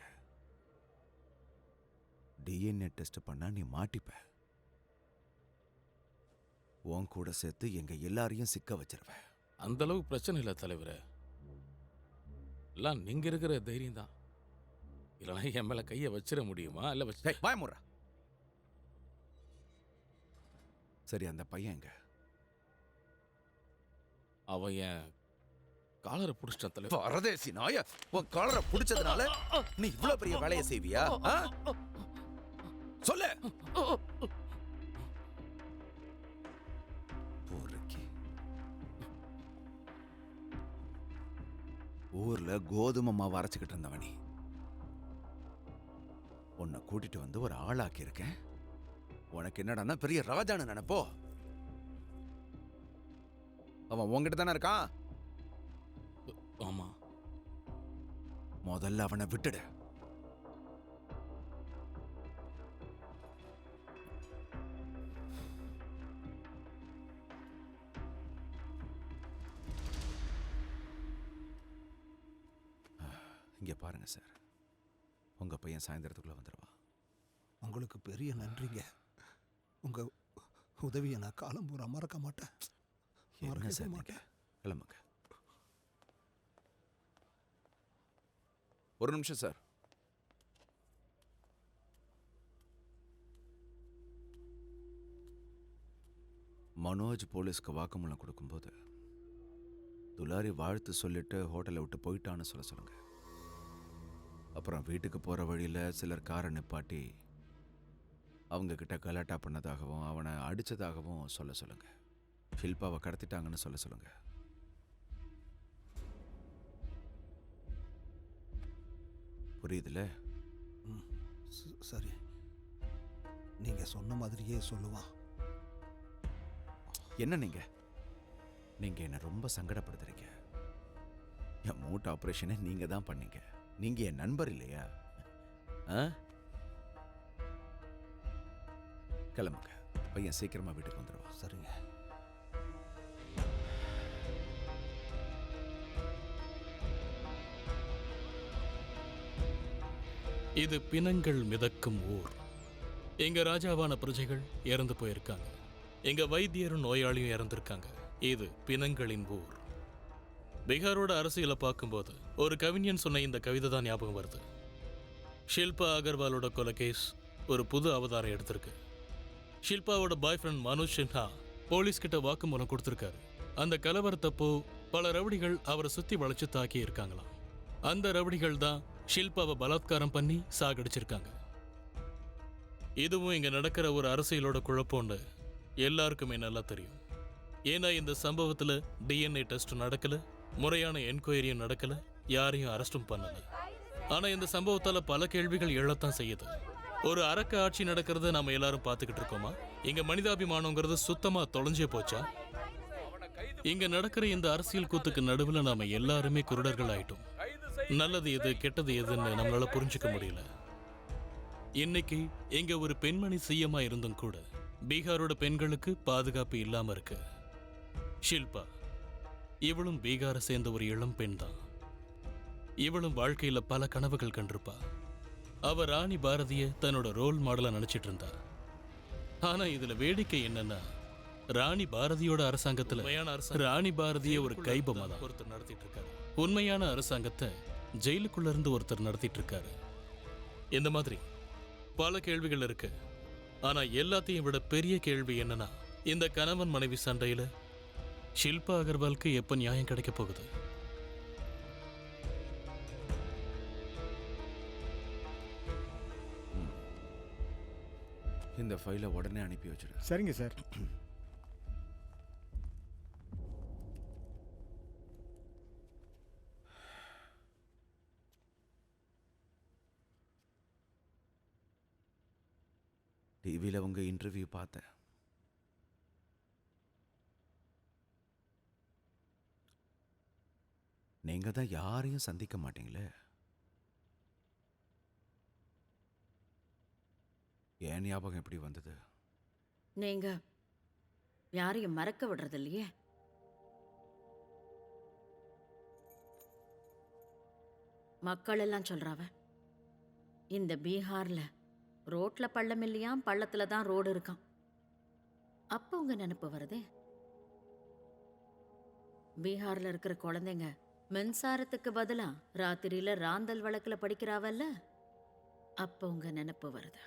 I: டிஎன்ஏ டெஸ்ட் பண்ணா நீ மாட்டிப்ப. உன் கூட சேர்த்து எங்க எல்லாரையும் சிக்க வச்சிருவ.
F: அந்த அளவுக்கு பிரச்சனை இல்லை தலைவரே. எல்லாம் நீங்க இருக்கிற தைரியம் தான். இல்லைன்னா என் மேல கையை வச்சிட முடியுமா? இல்ல வச்சு
I: பயமுறா. சரி, அந்த பையன் எங்க?
F: அவன் என் காலரை பிடிச்சிட்டான் தலைவர்.
I: பரதேசி நாய, உன் காலரை பிடிச்சதுனால நீ இவ்வளவு பெரிய வேலையை செய்வியா? சொல்லு. ஊர்ல கோதுமை மாவு அரைச்சுக்கிட்டு இருந்தவனி உன்னை கூட்டிட்டு வந்து ஒரு ஆளாக்கி இருக்கேன். உனக்கு என்னடா பெரிய ராஜான்னு நினைப்போ? அவன் உன்கிட்ட தானே இருக்கான்.
F: ஆமா,
I: முதல்ல அவனை விட்டுடு. இங்க பாருங்க சார், உங்க பையன் சாயந்தரத்துக்குள்ள வந்துடுவா.
C: உங்களுக்கு பெரிய நன்றிங்க. உங்க உதவியை நான் காலம் பூரா மறக்க மாட்டேன்.
I: என்ன சார் நீங்க? கிளம்புங்க. ஒரு நிமிஷம் சார். மனோஜ் போலீஸ்க்கு வாக்குமூலம் கொடுக்கும்போது துலாரி வாழ்த்து சொல்லிட்டு ஹோட்டலை விட்டு போயிட்டான்னு சொல்லுங்க. அப்புறம் வீட்டுக்கு போகிற வழியில் சிலர் காரை நிப்பாட்டி அவங்க கிட்ட கலாட்டா பண்ணதாகவும் அவனை அடித்ததாகவும் சொல்லுங்க. ஷில்பாவை கடத்திட்டாங்கன்னு சொல்லுங்க. புரியுதுல்ல?
C: சரி, நீங்க சொன்ன மாதிரியே சொல்லுவான்.
I: என்ன நீங்க என்ன ரொம்ப சங்கடப்படுத்துறீங்க. என் மூட் ஆபரேஷனை நீங்க தான் பண்ணீங்க. நீங்க என் நண்பர் இல்லையா? கிளம்புங்க. பையன் சீக்கிரமா வீட்டுக்கு வந்துடுவா.
C: சரிங்க.
O: இது பிணங்கள் மிதக்கும் ஊர். எங்க ராஜாவான பிரஜைகள் இறந்து போயிருக்காங்க. எங்க வைத்தியரும் நோயாளியும் இறந்திருக்காங்க. இது பிணங்களின் ஊர். பீகாரோட அரசியலை பார்க்கும்போது ஒரு கவிஞன் சொன்ன இந்த கவிதை தான் ஞாபகம் வருது. ஷில்பா அகர்வாலோட கொலை கேஸ் ஒரு புது அவதாரம் எடுத்திருக்கு. ஷில்பாவோட பாய் ஃப்ரெண்ட் மனோஜ் சின்ஹா போலீஸ் கிட்ட வாக்குமூலம் கொடுத்திருக்காரு. அந்த கலவரத்தப்போ பல ரவுடிகள் அவரை சுத்தி வளைச்சு தாக்கி இருக்காங்களாம். அந்த ரவுடிகள் தான் ஷில்பாவை பலாத்காரம் பண்ணி சாகடிச்சிருக்காங்க. இதுவும் இங்க நடக்கிற ஒரு அரசியலோட குழப்பம்னு எல்லாருக்குமே நல்லா தெரியும். ஏன்னா இந்த சம்பவத்துல டிஎன்ஏ டெஸ்ட் நடக்கல, முறையான என்கொயரியும் நடக்கல, யாரையும் அரெஸ்டும் பண்ணல. ஆனா இந்த சம்பவத்தால பல கேள்விகள் எழத்தான் செய்யுது. ஒரு அரக்க ஆட்சி நடக்கிறத நாம எல்லாரும் பார்த்துக்கிட்டு இருக்கோமா? இங்க மனிதாபிமானங்கிறது சுத்தமா தொலைஞ்சே போச்சா? இங்க நடக்கிற இந்த அரசியல் கூத்துக்கு நடுவில் நாம எல்லாருமே குருடர்கள் ஆயிட்டோம். நல்லது எது கெட்டது எதுன்னு நம்மளால புரிஞ்சுக்க முடியல. இன்னைக்கு இங்க ஒரு பெண்மணி சிஎம்மா இருந்தும் கூட பீகாரோட பெண்களுக்கு பாதுகாப்பு இல்லாம இருக்கு. ஷில்பா இவளும் பீகாரை சேர்ந்த ஒரு இளம் பெண் தான். இவளும் வாழ்க்கையில பல கனவுகள் கண்டிருப்பா. அவ ராணி பாரதிய தன்னோட ரோல் மாடலா நினைச்சிட்டு இருந்தா. ஆனா இதுல வேடிக்கை என்னன்னா, ராணி பாரதியோட அரசாங்கத்துல ராணி பாரதிய ஒரு கைபொம்மை தான் ஒருத்தர் நடத்திட்டு இருக்காரு. உண்மையான அரசாங்கத்தை ஜெயிலுக்குள்ள இருந்து ஒருத்தர் நடத்திட்டு இருக்காரு. இந்த மாதிரி பல கேள்விகள் இருக்கு. ஆனா எல்லாத்தையும் விட பெரிய கேள்வி என்னன்னா, இந்த கணவன் மனைவி சண்டையில ஷில்பா அகர்வாலுக்கு எப்ப நியாயம் கிடைக்க போகுது?
I: இந்த ஃபைலை உடனே அனுப்பி வச்சிடு.
N: சரிங்க சார்.
I: டிவியில் உங்க இன்டர்வியூ பார்த்தேன். நீங்க தான் யாரையும் சந்திக்க மாட்டீங்களே, ஏன் ஞாபகம் எப்படி வந்தது?
J: நீங்க யாரையும் மறக்க விடுறது இல்லையே. மக்கள் எல்லாம் சொல்றாவ, இந்த பீகார்ல ரோட்ல பள்ளம் இல்லையாம், பள்ளத்துல தான் ரோடு இருக்கான். அப்ப உங்க நினைப்பு வருதே, பீகார்ல இருக்கிற குழந்தைங்க மின்சாரத்துக்கு பதிலா ராத்திரியில ராந்தல் வழக்குல படிக்கிறாவல்ல, அப்ப உங்க நினைப்பு வருது.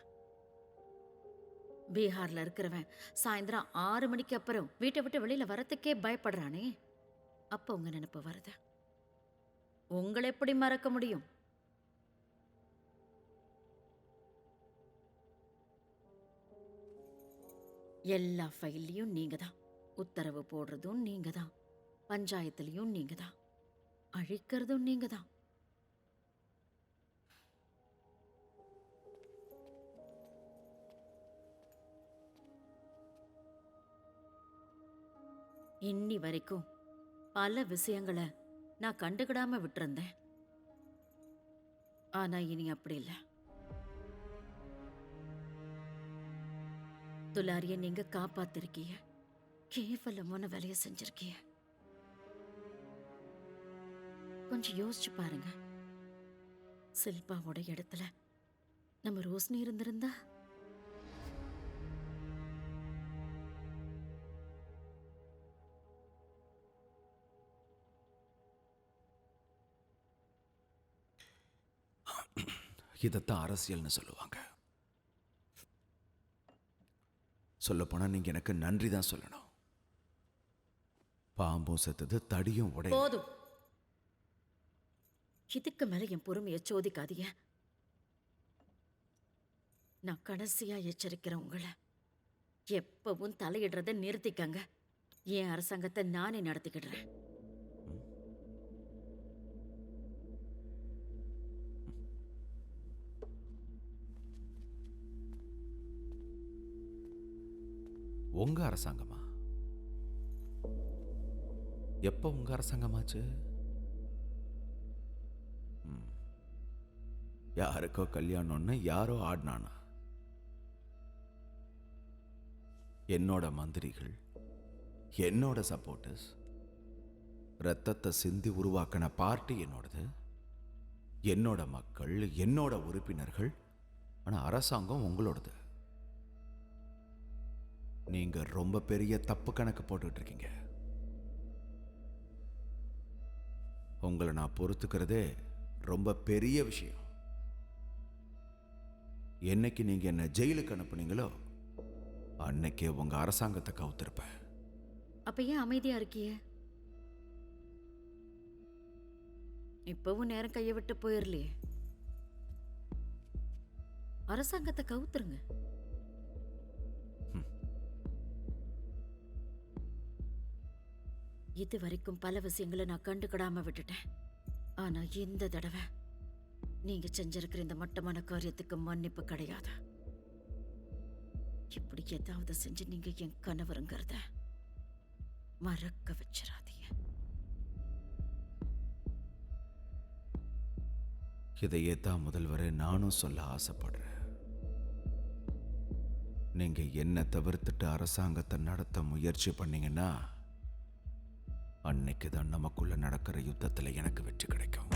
J: பீகார்ல இருக்கிறவன் சாயந்தரம் 6 மணிக்கு அப்புறம் வீட்டை விட்டு வெளியில வரத்துக்கே பயப்படுறானே, அப்ப உங்க நினைப்பு வருது. உங்களை எப்படி மறக்க முடியும்? எல்லா ஃபைல்லையும் நீங்க தான், உத்தரவு போடுறதும் நீங்க தான், பஞ்சாயத்துலயும் நீங்க தான், அழிக்கிறதும் நீங்க தான். இன்னி வரைக்கும் பல விஷயங்களை நான் கண்டுக்கிடாம விட்டிருந்தேன். ஆனா இனி அப்படி இல்லை. துலாரிய நீங்க காப்பாத்திருக்கீங்க, கேவலமான வேலையை செஞ்சிருக்கீங்க. கொஞ்சம் யோசிச்சு பாருங்க, ஷில்பாவோட இடத்துல நம்ம ரோஷினி இருந்திருந்தா?
I: இதைத்தான் அரசியல்னு சொல்லுவாங்க. சொல்லப்போனா நீங்க எனக்கு நன்றி தான் சொல்லணும். பாம்பும் செத்தது, தடியும் உடைய.
J: போதும், இதுக்கு மேல என் பொறுமையை சோதிக்காதீங்க. நான் கடைசியா எச்சரிக்கிறேன் உங்களை, எப்பவும் தலையிடுறத நிறுத்திக்கங்க. என் அரசாங்கத்தை நானே நடத்திக்கிடுறேன்.
I: உங்க அரசாங்கமா? எப்ப உங்க அரசாங்கமாச்சு? யாருக்கோ கல்யாணம்னு யாரோ ஆடினானா? என்னோட மந்திரிகள், என்னோட சப்போர்ட்டர்ஸ், ரத்தத்தை சிந்தி உருவாக்கின பார்ட்டி என்னோடது, என்னோட மக்கள், என்னோட உறுப்பினர்கள். ஆனா அரசாங்கம் உங்களோடது. நீங்க ரொம்ப பெரிய தப்பு கணக்கு போட்டுட்டு இருக்கீங்க. உங்களை நான் பொறுத்துக்கிறதே ரொம்ப பெரிய விஷயம். என்னைக்கு நீங்க என்ன ஜெயிலுக்கு அனுப்புனீங்களோ அன்னைக்கே உங்க அரசாங்கத்தை கவுத்திருப்பேன்.
J: அப்ப ஏன் அமைதியா இருக்கிய? இப்பவும் நேரம் கையை விட்டு போயிரலையே. அரசாங்கத்தை கவுத்துருங்க. இது வரைக்கும் பல விஷயங்களை நான் கண்டுக்கிடாம விட்டுட்டேன். ஆனா இந்த தடவை நீங்க செஞ்சிருக்கிற இந்த மட்டமான காரியத்துக்கு மன்னிப்பு கிடையாது. இப்படி ஏதாவது செஞ்சு நீங்க என் கணவருங்கிறத மறக்க வச்சிடாதீங்க.
I: இதையே தான் முதல்வரே நானும் சொல்ல ஆசைப்படுறேன். நீங்க என்ன தவிர்த்துட்டு அரசாங்கத்தை நடத்த முயற்சி பண்ணீங்கன்னா அன்னைக்கு தான் நமக்குள்ள நடக்கிற யுத்தத்தில் எனக்கு வெற்றி கிடைக்கும்.